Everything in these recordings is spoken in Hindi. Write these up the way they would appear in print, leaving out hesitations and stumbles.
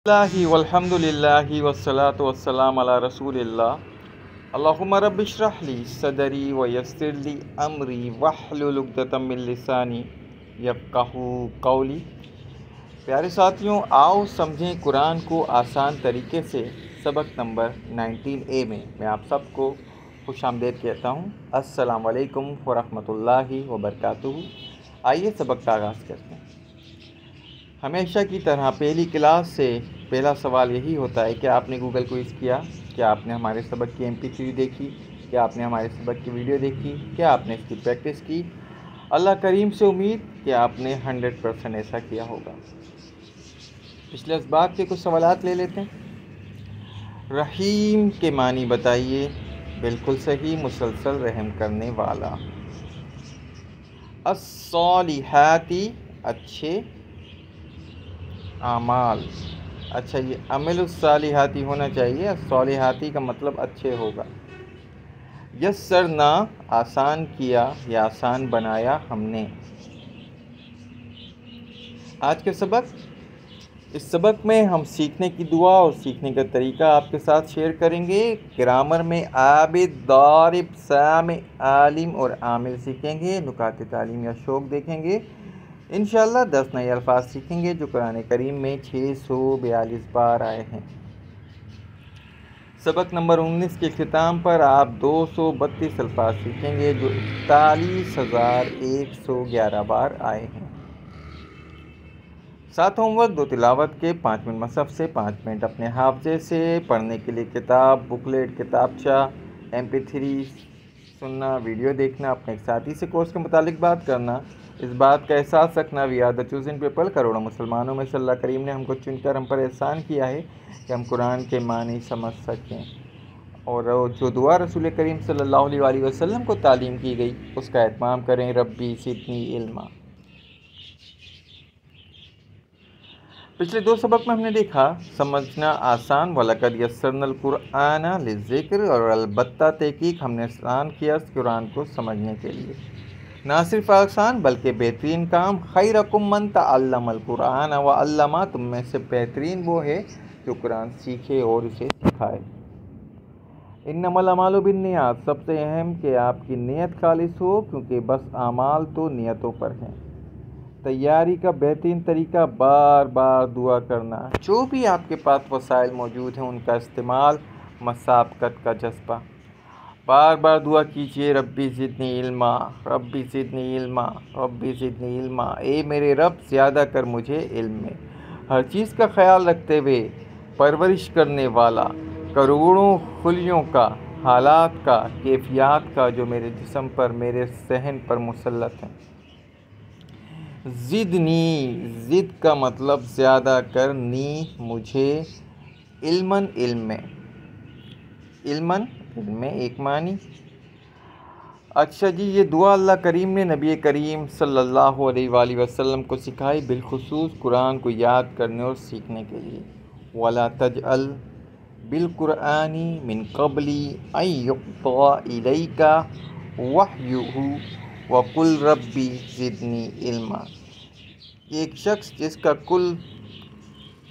वल्हम्दुलिल्लाहि वस्सलातु वस्सलाम अला रसूलिल्लाह। अल्लाहुम्मा रब्बि इश्रह ली सदरी व यस्सिर ली अमरी वहलुल उक़दतम मिन लिसानी यफ़क़हू क़ौली। प्यारे साथियों, आओ समझें कुरान को आसान तरीके से। सबक नंबर 19A में मैं आप सबको खुशामदीद कहता हूँ। अस्सलाम वालेकुम व रहमतुल्लाहि व बरकातुहू। आइए सबक का आगाज़ करते हैं। हमेशा की तरह पहली क्लास से पहला सवाल यही होता है कि आपने गूगल क्विज़ किया, क्या आपने हमारे सबक की MP3 देखी, क्या आपने हमारे सबक की वीडियो देखी, क्या आपने इसकी प्रैक्टिस की। अल्लाह करीम से उम्मीद कि आपने 100% ऐसा किया होगा। पिछले इसबात के कुछ सवालात ले लेते हैं। रहीम के मानी बताइए। बिल्कुल सही, मुसलसल रहम करने वाला। अस्सॉलिहाती अच्छे आमाल। अच्छा, ये अमलुस्सालिहाती होना चाहिए। अस्सॉलिहाती का मतलब अच्छे होगा। यस्सरना आसान किया या आसान बनाया हमने। आज के सबक, इस सबक में हम सीखने की दुआ और सीखने का तरीका आपके साथ शेयर करेंगे। ग्रामर में आबिद, दारिब, सामिअ, आलिम और आमिल सीखेंगे। नुकात तालीम या शौक देखेंगे। इंशाअल्लाह 10 नए अल्फाज सीखेंगे जो कुरान करीम में 642 बार आए हैं। सबक नंबर 19 के ख़िताम पर आप 232 अल्फाज सीखेंगे जो 41,111 बार आए हैं। 7 होमवर्क, 2 तिलावत के, 5 मिनट मसहफ़ से, 5 मिनट अपने हाफ़ज़े से। पढ़ने के लिए किताब, बुकलेट, किताबचा, MP3 सुनना, वीडियो देखना, अपने एक साथी से कोर्स के मुतालिक बात करना, इस बात का एहसास रखना we are the chosen people. करोड़ों मुसलमानों में से अल्लाह करीम ने हमको चुनकर हम पर एहसान किया है कि हम कुरान के मानी समझ सकें। और जो दुआ रसूल करीम सल्लल्लाहु अलैहि वसल्लम को तालीम की गई उसका एहतमाम करें। रब्बी ज़िदनी इल्मा। पिछले 2 सबक में हमने देखा समझना आसान, वलक़द यस्सरनल कुरआन लिज़्ज़िक्र, और अलबत्ता तहक़ीक़ हमने आसान किया इस कुरान को समझने के लिए। ना सिर्फ आसान बल्कि बेहतरीन काम। खैरुकुम मन तअल्लमल कुरान व अल्लमा, तुम में से बेहतरीन वो है जो कुरान सीखे और उसे सिखाए। इन्नमल अमालु बिन्नियात, सबसे अहम कि आपकी नीयत खालिस हो, क्योंकि बस आमाल तो नीयतों पर हैं। तैयारी का बेहतरीन तरीका बार बार दुआ करना। जो भी आपके पास वसाइल मौजूद हैं उनका इस्तेमाल। मसाबकत का जज्बा, बार बार दुआ कीजिए। रब्बी ज़िदनी इल्मा, रब्बी ज़िदनी इल्मा, रब्बी ज़िदनी इल्मा। ए मेरे रब, ज़्यादा कर मुझे इल्म में। हर चीज़ का ख्याल रखते हुए परवरिश करने वाला, करोड़ों खुलियों का, हालात का, कैफियत का जो मेरे जिस्म पर, मेरे सहन पर मुसल्लत हैं। ज़िदनी, ज़िद का मतलब ज़्यादा कर, नी मुझे, इल्मन इल्म में, इल्मन इल्म में एक मानी। अच्छा जी, ये दुआ अल्लाह करीम ने नबी करीम सल्लल्लाहु अलैहि वसल्लम को सिखाई, बिलखुसूस कुरान को याद करने और सीखने के लिए। वला तजअल बिल कुरानी मिन क़ब्ली अन युक़्ज़ा इलैका वह्युहु वक़ुल रब्बी ज़िदनी इल्मा। एक शख्स जिसका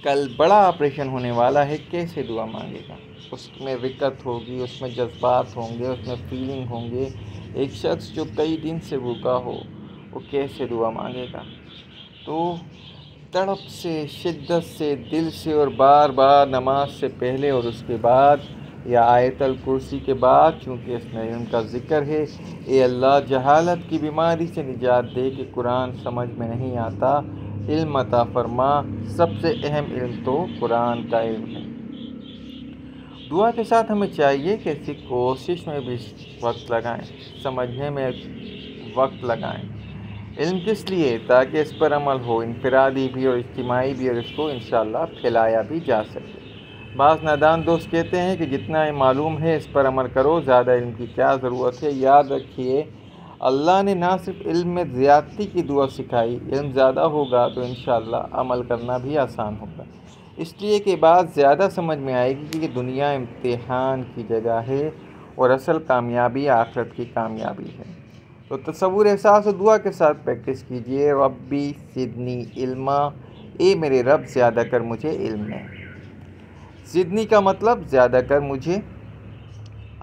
कल बड़ा ऑपरेशन होने वाला है कैसे दुआ मांगेगा? उसमें रिकत होगी, उसमें जज्बात होंगे, उसमें फीलिंग होंगे। एक शख्स जो कई दिन से भूखा हो वो कैसे दुआ मांगेगा? तो तड़प से, शिद्दत से, दिल से और बार बार नमाज से पहले और उसके बाद या आयतल कुर्सी के बाद, चूँकि इसमें उनका ज़िक्र है। ए अल्लाह, जहालत की बीमारी से निजात दे कि कुरान समझ में नहीं आता, इल्म अता फरमा। सबसे अहम इल्म तो कुरान का इल्म है। दुआ के साथ हमें चाहिए कि इसी कोशिश में भी वक्त लगाएं, समझने में वक्त लगाएं। इल्म किस लिए? ताकि इस पर अमल हो, इनफरादी भी और इज्तिमाई भी, और इसको इंशाअल्लाह फैलाया भी जा सके। बाज़ नादान दोस्त कहते हैं कि जितना मालूम है इस पर अमल करो, ज़्यादा इल्म की क्या ज़रूरत है। याद रखिए, अल्लाह ने ना सिर्फ इल्म में ज़्यादती की दुआ सिखाई, इल्म ज़्यादा होगा तो इंशाअल्लाह अमल करना भी आसान होगा। इसलिए कि बात ज़्यादा समझ में आएगी कि दुनिया इम्तिहान की जगह है और असल कामयाबी आखिरत की कामयाबी है। तो तसव्वुर, एहसास और दुआ के साथ प्रैक्टिस कीजिए। रब्बी ज़िदनी इल्मा, ए मेरे रब, ज़्यादा कर मुझे इल्म में। ज़िदनी का मतलब ज़्यादा कर मुझे।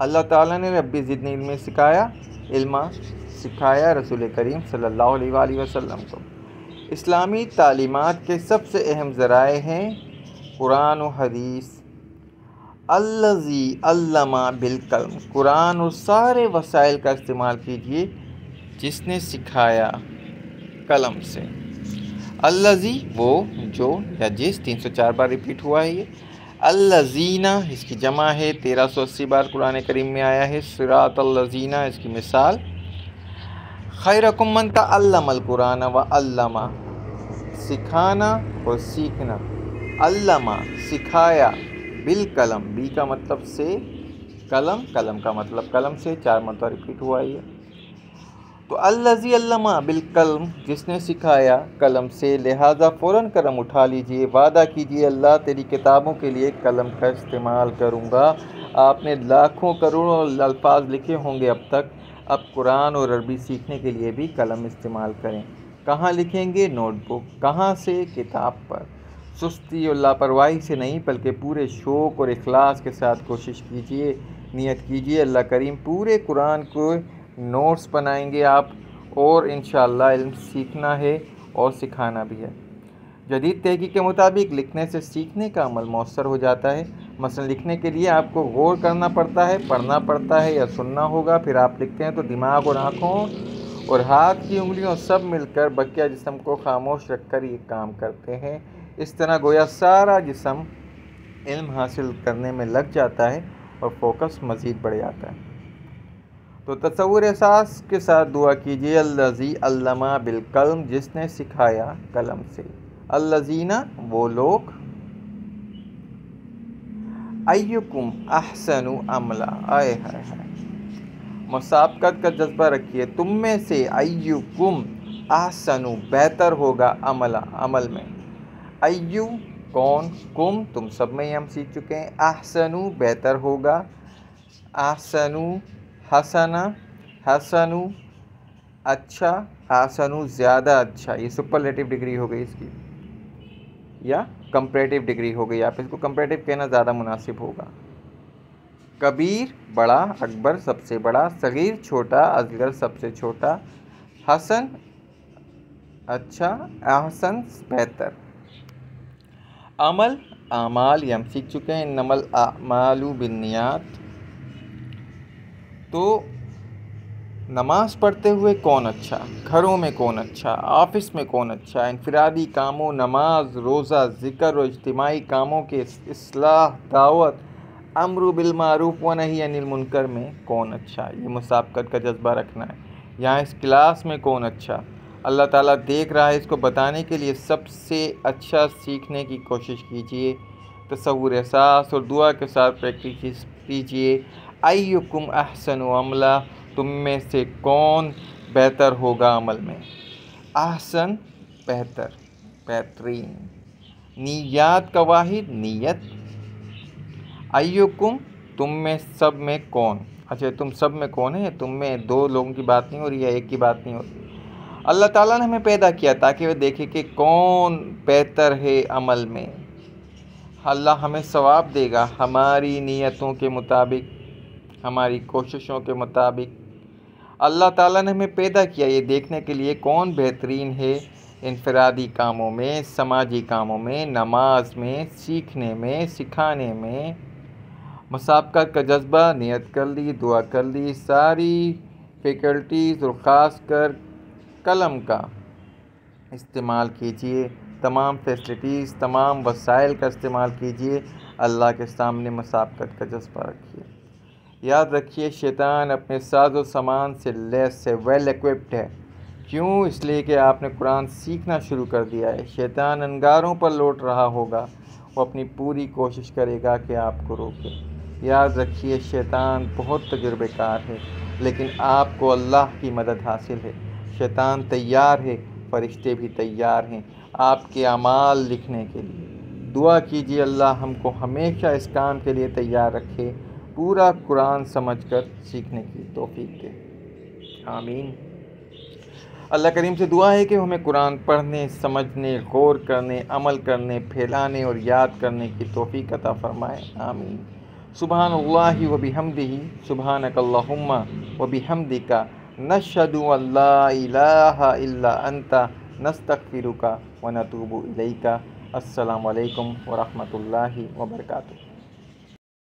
अल्लाह ताला ने रब्बी ज़िदनी इल्म सिखाया, इल्मा सिखाया रसूल करीम सल्लल्लाहु अलैहि वसल्लम को। इस्लामी तालीमात के सबसे अहम ज़राए हैं कुरान और हदीस। अल्लज़ी अल्लमा बिलकलम, कुरान और सारे वसाइल का इस्तेमाल कीजिए जिसने सिखाया कलम से। अल्लज़ी वो जो या जिस 304 बार रिपीट हुआ है ये। अल्लज़ीना इसकी जमा है 1380 बार कुरान करीम में आया है। सिरात अल्लज़ीना इसकी मिसाल। खैरकुम मन तअल्लमल कुरान व अल्लमा, सिखाना और सीखना। अल्लमा सिखाया, बिल कलम बी का मतलब से कलम, कलम का मतलब कलम से, 4 मरतबा रिपीट हुआ है। तो अल्लज़ी अल्लमा बिल कलम जिसने सिखाया कलम से, लिहाजा फ़ौरन कलम उठा लीजिए। वादा कीजिए अल्लाह तेरी किताबों के लिए कलम का इस्तेमाल करूँगा। आपने लाखों करोड़ों अल्फाज लिखे होंगे अब तक, अब कुरान और अरबी सीखने के लिए भी कलम इस्तेमाल करें। कहाँ लिखेंगे? नोटबुक। कहाँ से? किताब पर। सुस्ती और लापरवाही से नहीं बल्कि पूरे शौक़ और इखलास के साथ कोशिश कीजिए। नियत कीजिए अल्लाह करीम पूरे कुरान को नोट्स बनाएंगे आप, और इंशाअल्लाह इल्म सीखना है और सिखाना भी है। जदीद तहकीक के मुताबिक लिखने से सीखने का अमल मौसर हो जाता है। मसलन लिखने के लिए आपको गौर करना पड़ता है, पढ़ना पड़ता है या सुनना होगा, फिर आप लिखते हैं तो दिमाग और आँखों और हाथ की उंगलियों सब मिलकर बकिया जिस्म को खामोश रखकर ये काम करते हैं। इस तरह गोया सारा जिस्म इल्म हासिल करने में लग जाता है और फोकस मज़ीद बढ़ जाता है। तो तसव्वुर एहसास के साथ दुआ कीजिए अल्लज़ी अल्लमा बिल कलम जिसने सिखाया कलम से। अल्लज़ीना वो लोग। अय्युकुम अहसनु अमला, आए हाय हाय, मुसाबकत का जज्बा रखिए। तुम में से अय्युकुम अहसनु बेहतर होगा अमला, अमल में। अय्यु कौन, कुम तुम सब में ही हम सीख चुके हैं। अहसनु बेहतर होगा, अहसनु हसना, हसनु अच्छा, अहसनु ज़्यादा अच्छा। ये सुपरलेटिव डिग्री हो गई इसकी, या कंपैरेटिव डिग्री हो गई। आप इसको कंपैरेटिव कहना ज़्यादा मुनासिब होगा। कबीर बड़ा, अकबर सबसे बड़ा, सगीर छोटा, असगर सबसे छोटा, हसन अच्छा, अहसन बेहतर। अमल आमाल ये हम सीख चुके हैं। नमल आमालु बिन्नियात। तो नमाज पढ़ते हुए कौन अच्छा, घरों में कौन अच्छा, ऑफिस में कौन अच्छा, इनफरादी कामों नमाज रोज़ा ज़िक्र और इज्तिमाई कामों के इस्लाह दावत अम्र बिल मारूफ व नही अनिल मुनकर में कौन अच्छा, ये मुसाबकत का जज्बा रखना है। यहाँ इस क्लास में कौन अच्छा, अल्लाह ताला देख रहा है, इसको बताने के लिए सबसे अच्छा सीखने की कोशिश कीजिए। तसव्वुर एहसास और दुआ के साथ प्रैक्टिस कीजिए। अय्युकुम अहसनु अमला, तुम में से कौन बेहतर होगा अमल में। अहसन बेहतर, बेहतरीन। नियत का वाहिद नीयत। अय्युकुम तुम में सब में कौन, अच्छा तुम सब में कौन है, तुम में दो लोगों की बात नहीं हो रही है, एक की बात नहीं हो रही। अल्लाह ताला ने हमें पैदा किया ताकि वह देखे कि कौन बेहतर है अमल में। अल्लाह हमें सवाब देगा हमारी नीयतों के मुताबिक, हमारी कोशिशों के मुताबिक। अल्लाह ताला ने हमें पैदा किया ये देखने के लिए कौन बेहतरीन है इनफरादी कामों में, समाजी कामों में, नमाज में, सीखने में, सिखाने में। मुसाबकत का जज्बा, नियत कर ली, दुआ कर ली, सारी फैकल्टीज़ और ख़ास कर कलम का इस्तेमाल कीजिए, तमाम फैसिलिटीज़ तमाम वसाइल का इस्तेमाल कीजिए। अल्लाह के सामने मुसाबकत का जज्बा रखिए। याद रखिए शैतान अपने साजो सामान से लैस से वेल इक्विप्ड है। क्यों? इसलिए कि आपने कुरान सीखना शुरू कर दिया है। शैतान अंगारों पर लौट रहा होगा, वो अपनी पूरी कोशिश करेगा कि आपको रोके। याद रखिए शैतान बहुत तजुर्बेकार है, लेकिन आपको अल्लाह की मदद हासिल है। शैतान तैयार है, फरिश्ते भी तैयार हैं आपके अमाल लिखने के लिए। दुआ कीजिए अल्लाह हमको हमेशा इस काम के लिए तैयार रखे, पूरा कुरान समझकर सीखने की तौफीक दे। आमीन। अल्लाह करीम से दुआ है कि हमें कुरान पढ़ने, समझने, गौर करने, अमल करने, फैलाने और याद करने की तौफीक अता फ़रमाए। आमीन। सुबहानल्लाहि व बिहम्दिही, सुबहानकल्लाहुम्मा व बिहम्दिका, नशहदु अल्ला इलाहा इल्ला अंता, नस्तगफिरुका व नतूबु इलैका। अस्सलामु अलैकुम व रहमतुल्लाहि व बरकातुहू।